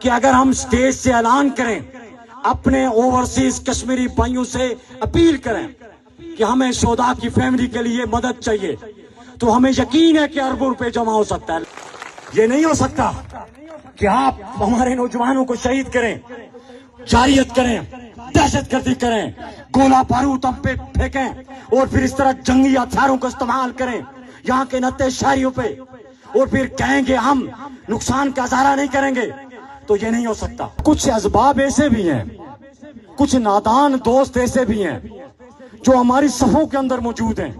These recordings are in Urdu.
کہ اگر ہم سٹیج سے اعلان کریں، اپنے اوورسیز کشمیری بھائیوں سے اپیل کریں کہ ہمیں شہداء کی فیملی کے لیے مدد چاہیے، تو ہمیں یقین ہے کہ اربوں روپے جمع ہو سکتا ہے۔ یہ نہیں ہو سکتا کہ آپ ہمارے نوجوانوں کو شہید کریں، جاریت کریں، دہشت گردی کریں، گولہ بارود ہم پہ پھینکیں اور پھر اس طرح جنگی ہتھیاروں کا استعمال کریں یہاں کے نتے شہریوں پہ، اور پھر کہیں گے ہم نقصان کا اظہار نہیں کریں گے، تو یہ نہیں ہو سکتا۔ کچھ اسباب ایسے بھی ہیں، کچھ نادان دوست ایسے بھی ہیں جو ہماری صفوں کے اندر موجود ہیں۔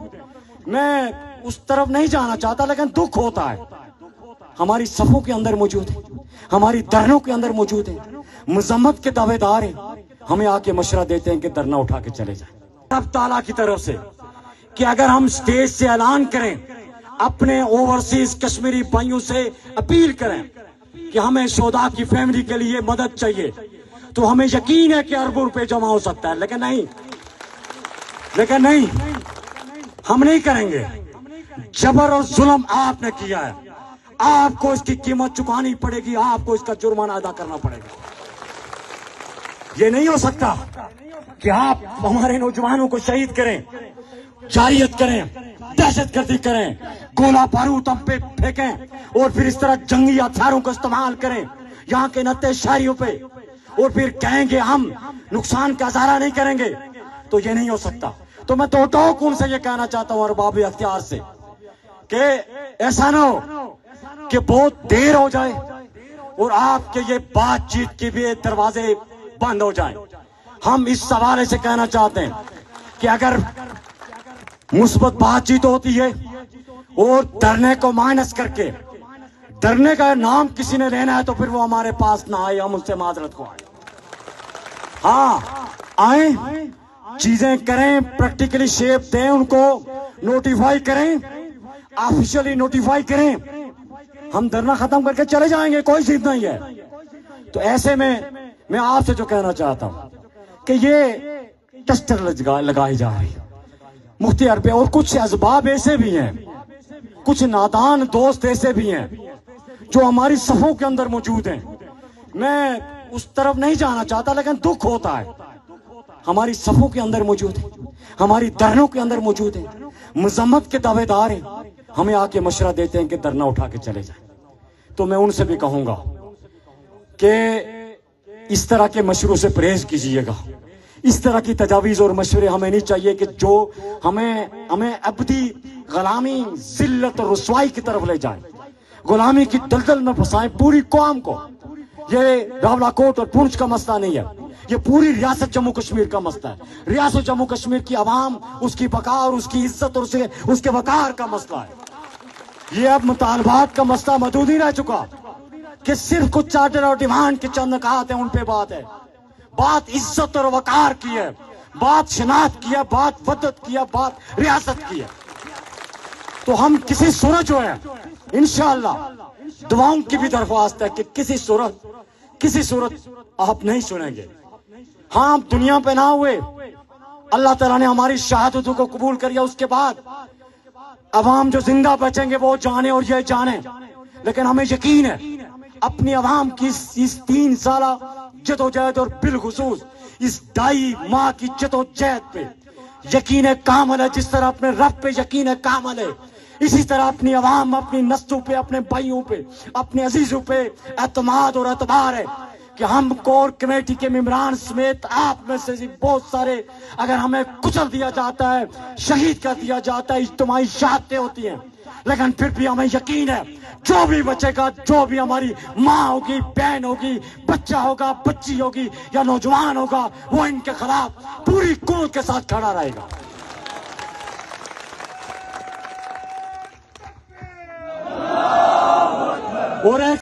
میں اس طرف نہیں جانا چاہتا، لیکن دکھ ہوتا ہے، ہماری صفوں کے اندر موجود ہیں، ہماری دھرنوں کے اندر موجود ہیں، مذمت کے دعوے دار ہیں، ہمیں آ کے مشورہ دیتے ہیں کہ دھرنا اٹھا کے چلے جائیں۔ رب تعالیٰ کی طرف سے کہ اگر ہم سٹیج سے اعلان کریں، اپنے اوورسیز کشمیری بھائیوں سے اپیل کریں کہ ہمیں شہداء کی فیملی کے لیے مدد چاہیے، تو ہمیں یقین ہے کہ اربوں روپے جمع ہو سکتا ہے، لیکن نہیں، ہم نہیں کریں گے۔ جبر اور ظلم آپ نے کیا ہے، آپ کو اس کی قیمت چکانی پڑے گی، آپ کو اس کا جرمانہ ادا کرنا پڑے گا۔ یہ نہیں ہو سکتا کہ آپ ہمارے نوجوانوں کو شہید کریں، جاریت کریں، دہشت گردی کریں، گولہ بارود ہم پہ پھینکیں اور پھر اس طرح جنگی ہتھیاروں کا استعمال کریں یہاں کے نتے شہریوں پہ، اور پھر کہیں گے ہم نقصان کا اظہار نہیں کریں گے، تو یہ نہیں ہو سکتا۔ تو میں تو ٹوک ان سے یہ کہنا چاہتا ہوں ارباب اختیار سے کہ ایسا نہ ہو کہ بہت دیر ہو جائے اور آپ کے یہ بات چیت کے بھی دروازے بند ہو جائیں۔ ہم اس حوالے سے کہنا چاہتے ہیں کہ اگر مثبت بات چیت ہوتی ہے اور ڈرنے کو مائنس کر کے ڈرنے کا نام کسی نے لینا ہے تو پھر وہ ہمارے پاس نہ آئے، ہم ان سے معذرت کو آئیں۔ ہاں آئیں، چیزیں کریں، پریکٹیکلی شیپ دیں، ان کو نوٹیفائی کریں، آفیشلی نوٹیفائی کریں، ہم دھرنا ختم کر کے چلے جائیں گے، کوئی ضد نہیں ہے۔ تو ایسے میں آپ سے جو کہنا چاہتا ہوں کہ یہ ٹسٹر لگائی جا رہی مفتی عربی، اور کچھ اسباب ایسے بھی ہیں، کچھ نادان دوست ایسے بھی ہیں جو ہماری صفوں کے اندر موجود ہیں۔ میں اس طرف نہیں جانا چاہتا، لیکن دکھ ہوتا ہے، ہماری صفوں کے اندر موجود ہیں، ہماری دھرنوں کے اندر موجود ہیں، مذمت کے دعوے دار ہیں، ہمیں آ کے مشورہ دیتے ہیں کہ دھرنا اٹھا کے چلے جائیں۔ تو میں ان سے بھی کہوں گا کہ اس طرح کے مشوروں سے پرہیز کیجیے گا، اس طرح کی تجاویز اور مشورے ہمیں نہیں چاہیے کہ جو ہمیں ابدی غلامی، ذلت اور رسوائی کی طرف لے جائیں، غلامی کی دلدل میں پھنسائیں پوری قوم کو۔ یہ راولا کوٹ اور پونچھ کا مسئلہ نہیں ہے، یہ پوری ریاست جموں کشمیر کا مسئلہ ہے۔ ریاست جموں کشمیر کی عوام، اس کی بقا اور اس کی عزت اور اس کے وقار کا مسئلہ ہے۔ یہ اب مطالبات کا مسئلہ محدود ہی رہ چکا کہ صرف کچھ چارٹر اور ڈیمانڈ کے چند نکات ہیں، ان پہ بات ہے۔ بات عزت اور وقار کی ہے، بات شناخت کی ہے، بات وطن کی ہے، بات ریاست کی ہے۔ تو ہم کسی صورت جو ہے انشاءاللہ دعاؤں کی بھی درخواست ہے کہ کسی صورت آپ نہیں سنیں گے۔ ہاں آپ دنیا پہ نہ ہوئے، اللہ تعالیٰ نے ہماری شہادتوں کو قبول کر لیا، اس کے بعد عوام جو زندہ بچیں گے وہ جانے اور یہ جانے، لیکن ہمیں یقین ہے اپنی عوام کی اس 3 سالہ جدوجہد اور بالخصوص اس 2.5 ماہ کی جدوجہد پہ یقین کامل ہے۔ جس طرح اپنے رب پہ یقین کامل ہے، اسی طرح اپنی عوام، اپنی نسلوں پہ، اپنے بھائیوں پہ، اپنے عزیزوں پہ اعتماد اور اعتبار ہے کہ ہم کور کمیٹی کے ممبران سمیت آپ میں سے بہت سارے، اگر ہمیں کچل دیا جاتا ہے، شہید کر دیا جاتا ہے، اجتماعی شہادتیں ہوتی ہیں، لیکن پھر بھی ہمیں یقین ہے جو بھی بچے گا، جو بھی ہماری ماں ہوگی، بہن ہوگی، بچہ ہوگا، بچی ہوگی یا نوجوان ہوگا، وہ ان کے خلاف پوری قوت کے ساتھ کھڑا رہے گا۔ اور